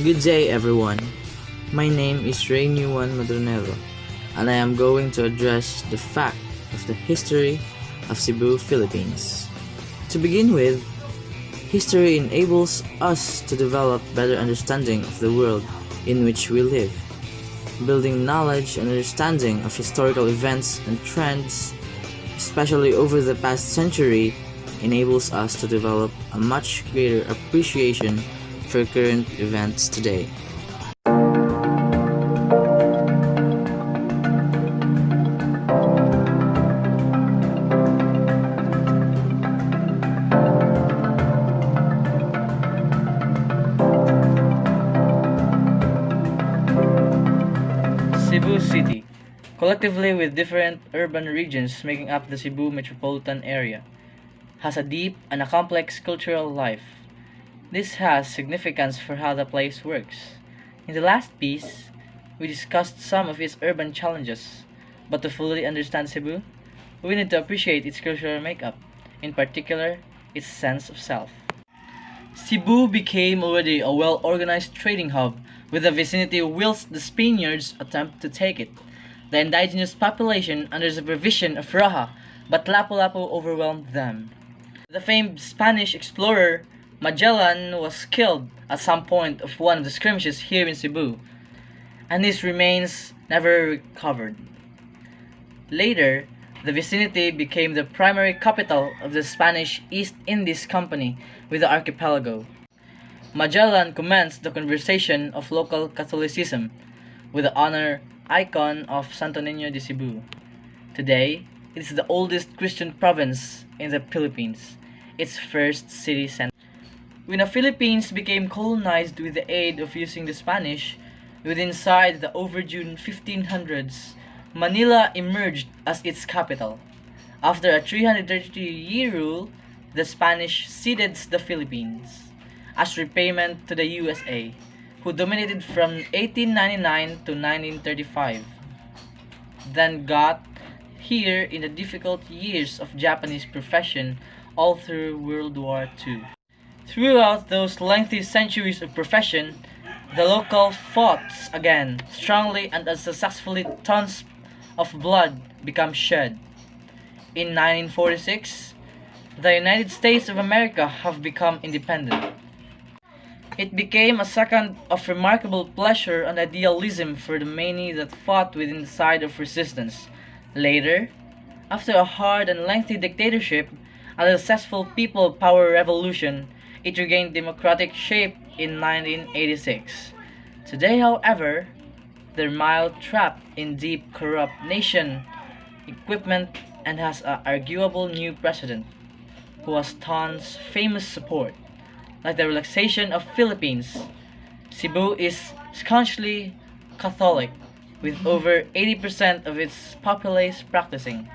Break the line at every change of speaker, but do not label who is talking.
Good day, everyone. My name is Rainuan Madronero, and I am going to address the fact of the history of Cebu, Philippines. To begin with, history enables us to develop better understanding of the world in which we live. Building knowledge and understanding of historical events and trends, especially over the past century, enables us to develop a much greater appreciation for current events today.
Cebu City, collectively with different urban regions making up the Cebu metropolitan area, has a deep and a complex cultural life. This has significance for how the place works. In the last piece, we discussed some of its urban challenges, but to fully understand Cebu, we need to appreciate its cultural makeup, in particular, its sense of self. Cebu became already a well-organized trading hub with the vicinity whilst the Spaniards attempted to take it. The indigenous population under the supervision of Raha, but Lapu-Lapu overwhelmed them. The famed Spanish explorer Magellan was killed at some point of one of the skirmishes here in Cebu, and his remains never recovered. Later, the vicinity became the primary capital of the Spanish East Indies Company with the archipelago. Magellan commenced the conversation of local Catholicism with the honor icon of Santo Niño de Cebu. Today, it is the oldest Christian province in the Philippines, its first city center. When the Philippines became colonized with the aid of using the Spanish, inside the overdue 1500s, Manila emerged as its capital. After a 330-year rule, the Spanish ceded the Philippines as repayment to the USA, who dominated from 1899 to 1935. Then got here in the difficult years of Japanese profession all through World War II. Throughout those lengthy centuries of profession, the local fought again strongly and unsuccessfully. Tons of blood became shed. In 1946, the United States of America have become independent. It became a second of remarkable pleasure and idealism for the many that fought within the side of resistance. Later, after a hard and lengthy dictatorship and a successful people power revolution, it regained democratic shape in 1986. Today, however, they're mild trapped in deep corrupt nation equipment and has an arguable new president who has tons famous support. Like the relaxation of Philippines, Cebu is staunchly Catholic with over 80% of its populace practicing.